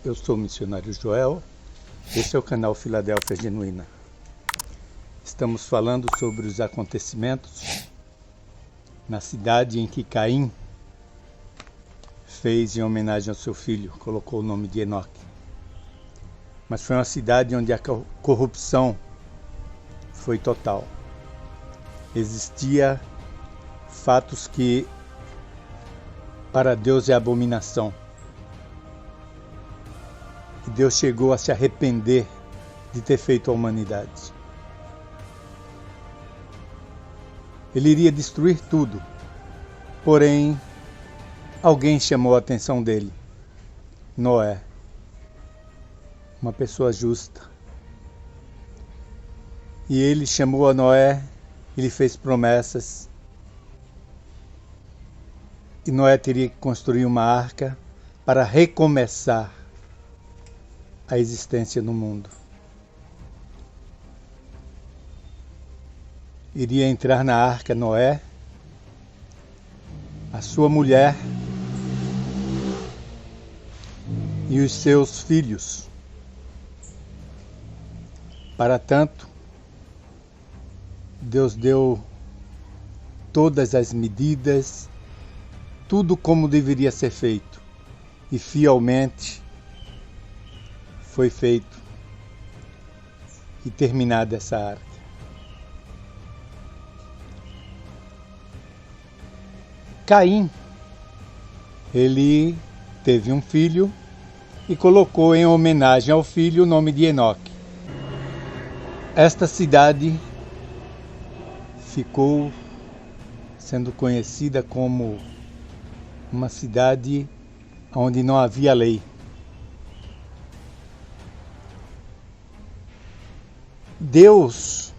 Eu sou o missionário Joel, esse é o canal Filadélfia Genuína. Estamos falando sobre os acontecimentos na cidade em que Caim fez em homenagem ao seu filho, colocou o nome de Enoque. Mas foi uma cidade onde a corrupção foi total. Existia fatos que para Deus é abominação. E Deus chegou a se arrepender de ter feito a humanidade. Ele iria destruir tudo, porém, alguém chamou a atenção dele, Noé, uma pessoa justa. E ele chamou a Noé, ele fez promessas, e Noé teria que construir uma arca para recomeçar a existência no mundo. Iria entrar na arca Noé, a sua mulher e os seus filhos. Para tanto, Deus deu todas as medidas, tudo como deveria ser feito, e fielmente foi feito e terminada essa arca. Caim, ele teve um filho e colocou em homenagem ao filho o nome de Enoque. Esta cidade ficou sendo conhecida como uma cidade onde não havia lei. Deus,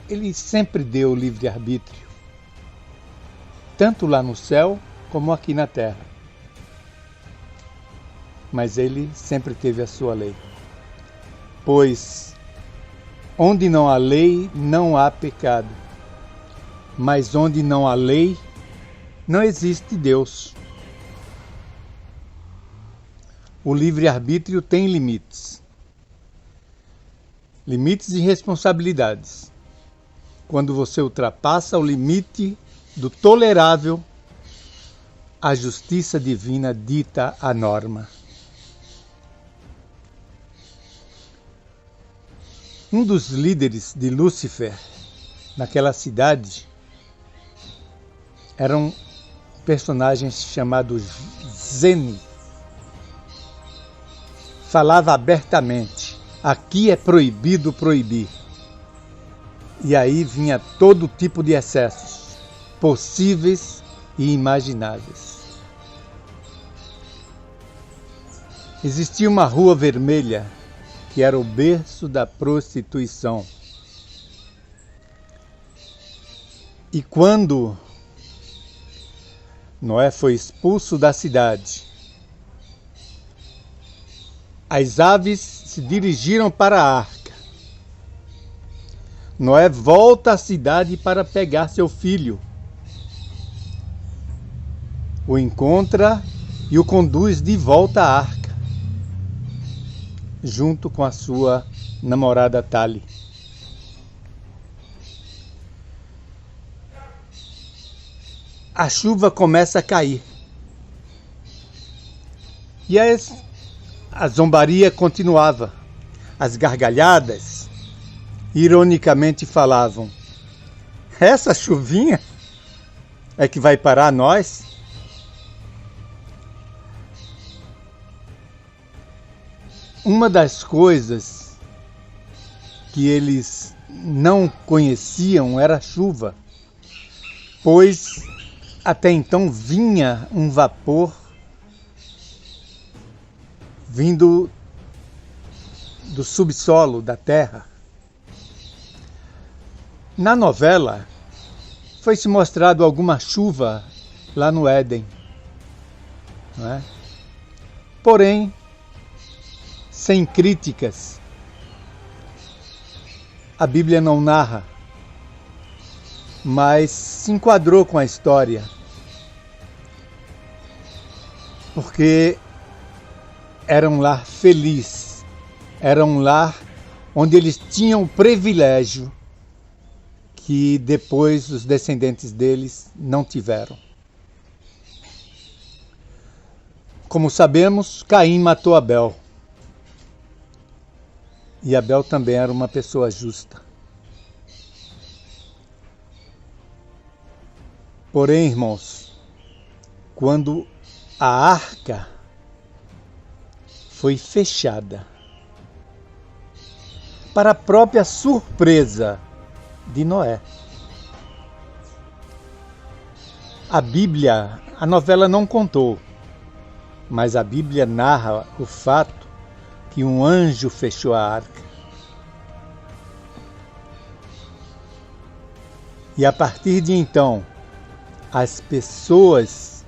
ele sempre deu livre-arbítrio, tanto lá no céu como aqui na terra. Mas ele sempre teve a sua lei. Pois onde não há lei, não há pecado. Mas onde não há lei, não existe Deus. O livre-arbítrio tem limites. Limites e responsabilidades. Quando você ultrapassa o limite do tolerável, a justiça divina dita a norma. Um dos líderes de Lúcifer naquela cidade era um personagem chamado Zene. Falava abertamente: aqui é proibido proibir. E aí vinha todo tipo de excessos, possíveis e imagináveis. Existia uma rua vermelha, que era o berço da prostituição. E quando Noé foi expulso da cidade, as aves se dirigiram para a arca. Noé volta à cidade para pegar seu filho. O encontra e o conduz de volta à arca, junto com a sua namorada Tali. A chuva começa a cair. E a zombaria continuava. As gargalhadas ironicamente falavam: essa chuvinha é que vai parar nós? Uma das coisas que eles não conheciam era a chuva, pois até então vinha um vapor vindo do subsolo da terra. Na novela, foi-se mostrado alguma chuva lá no Éden, não é? Porém, sem críticas. A Bíblia não narra, mas se enquadrou com a história. Porque era um lar feliz, era um lar onde eles tinham o privilégio que depois os descendentes deles não tiveram. Como sabemos, Caim matou Abel. E Abel também era uma pessoa justa. Porém, irmãos, quando a arca foi fechada, para a própria surpresa de Noé, a Bíblia, a novela não contou, mas a Bíblia narra o fato que um anjo fechou a arca. E a partir de então, as pessoas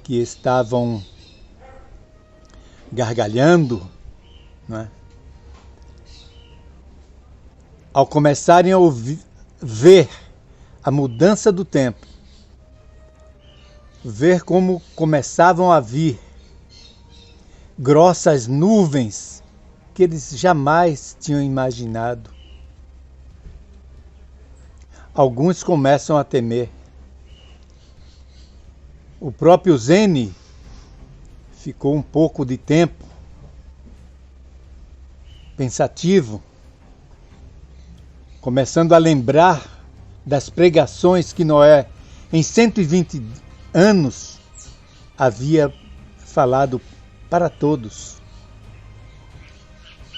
que estavam gargalhando, né, ao começarem a ver a mudança do tempo, ver como começavam a vir grossas nuvens que eles jamais tinham imaginado, alguns começam a temer. O próprio Zene ficou um pouco de tempo pensativo, começando a lembrar das pregações que Noé, em 120 anos, havia falado para todos.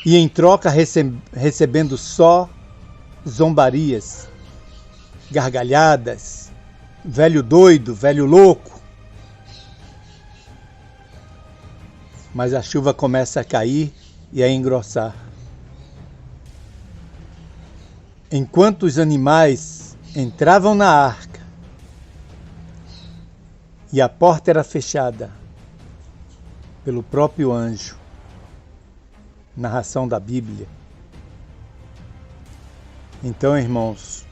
E em troca recebendo só zombarias, gargalhadas, velho doido, velho louco. Mas a chuva começa a cair e a engrossar. Enquanto os animais entravam na arca e a porta era fechada pelo próprio anjo, narração da Bíblia. Então, irmãos,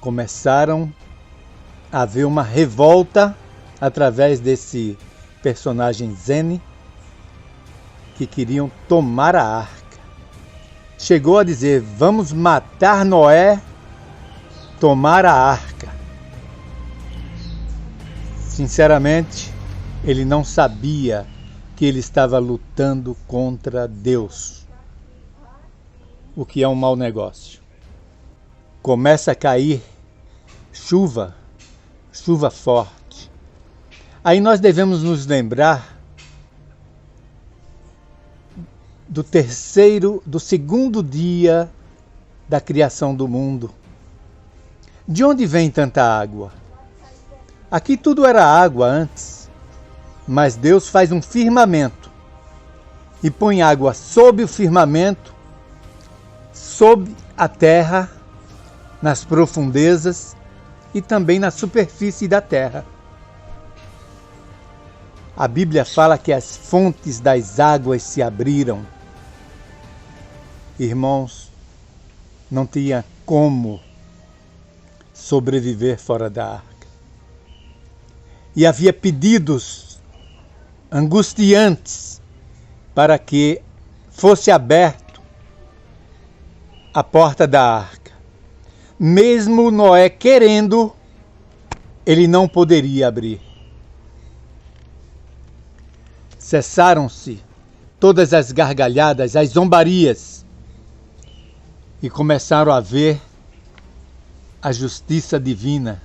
começaram a haver uma revolta através desse personagem Zene, que queriam tomar a arca. Chegou a dizer: vamos matar Noé, tomar a arca. Sinceramente, ele não sabia que ele estava lutando contra Deus, o que é um mau negócio. Começa a cair chuva forte. Aí nós devemos nos lembrar do segundo dia da criação do mundo. De onde vem tanta água? Aqui tudo era água antes, mas Deus faz um firmamento e põe água sob o firmamento, sob a terra, nas profundezas e também na superfície da terra. A Bíblia fala que as fontes das águas se abriram. Irmãos, não tinha como sobreviver fora da arca. E havia pedidos angustiantes para que fosse aberto a porta da arca. Mesmo Noé querendo, ele não poderia abrir. Cessaram-se todas as gargalhadas, as zombarias, e começaram a ver a justiça divina.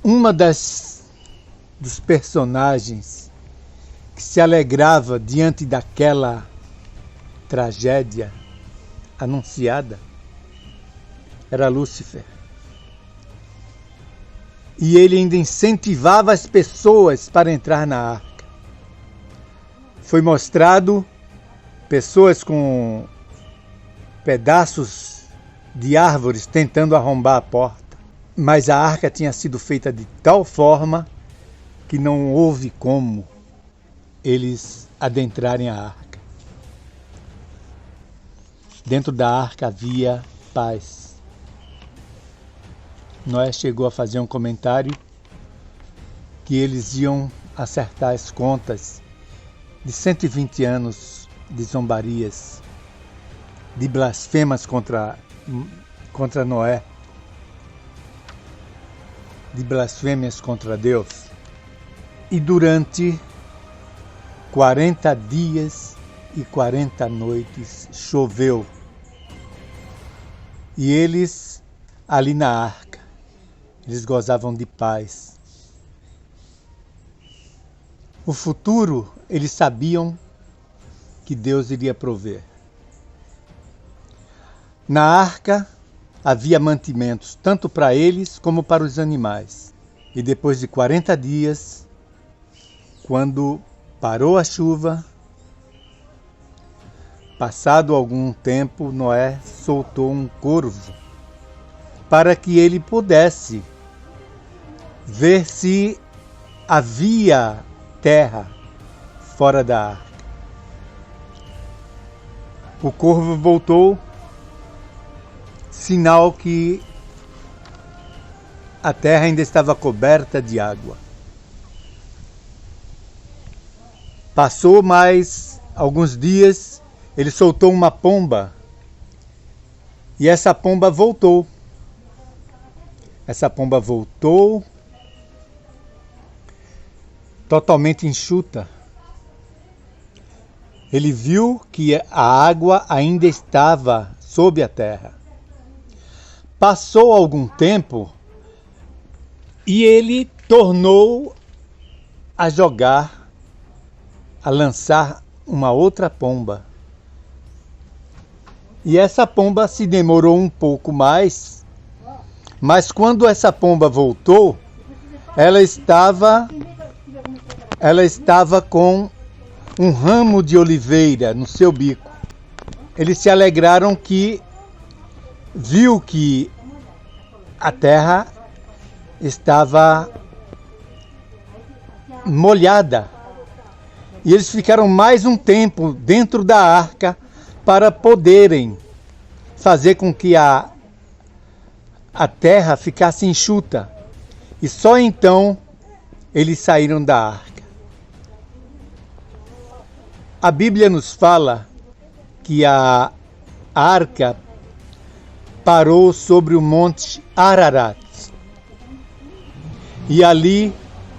Uma dos personagens que se alegrava diante daquela tragédia anunciada era Lúcifer. E ele ainda incentivava as pessoas para entrar na arca. Foi mostrado pessoas com pedaços de árvores tentando arrombar a porta. Mas a arca tinha sido feita de tal forma que não houve como eles adentrarem a arca. Dentro da arca havia paz. Noé chegou a fazer um comentário que eles iam acertar as contas de 120 anos de zombarias, de blasfemas contra Noé, de blasfêmias contra Deus. E durante 40 dias e 40 noites choveu. E eles, ali na arca, eles gozavam de paz. O futuro, eles sabiam que Deus iria prover. Na arca havia mantimentos, tanto para eles como para os animais. E depois de 40 dias, quando parou a chuva, passado algum tempo, Noé soltou um corvo para que ele pudesse ver se havia terra fora da arca. O corvo voltou, sinal que a terra ainda estava coberta de água. Passou mais alguns dias, ele soltou uma pomba e essa pomba voltou. Essa pomba voltou totalmente enxuta. Ele viu que a água ainda estava sob a terra. Passou algum tempo e ele tornou a jogar, a lançar uma outra pomba. E essa pomba se demorou um pouco mais, mas quando essa pomba voltou, ela estava com um ramo de oliveira no seu bico. Eles se alegraram que viu que a terra estava molhada. E eles ficaram mais um tempo dentro da arca para poderem fazer com que a terra ficasse enxuta. E só então eles saíram da arca. A Bíblia nos fala que a arca parou sobre o monte Ararat. E ali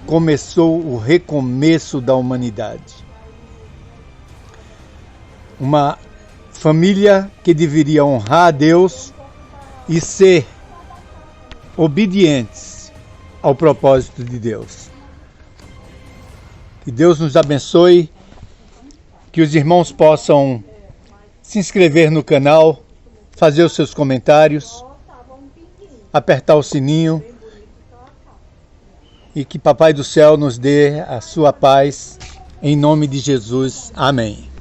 começou o recomeço da humanidade. Uma família que deveria honrar a Deus e ser obedientes ao propósito de Deus. Que Deus nos abençoe, que os irmãos possam se inscrever no canal, fazer os seus comentários, apertar o sininho e que Papai do Céu nos dê a sua paz, em nome de Jesus. Amém.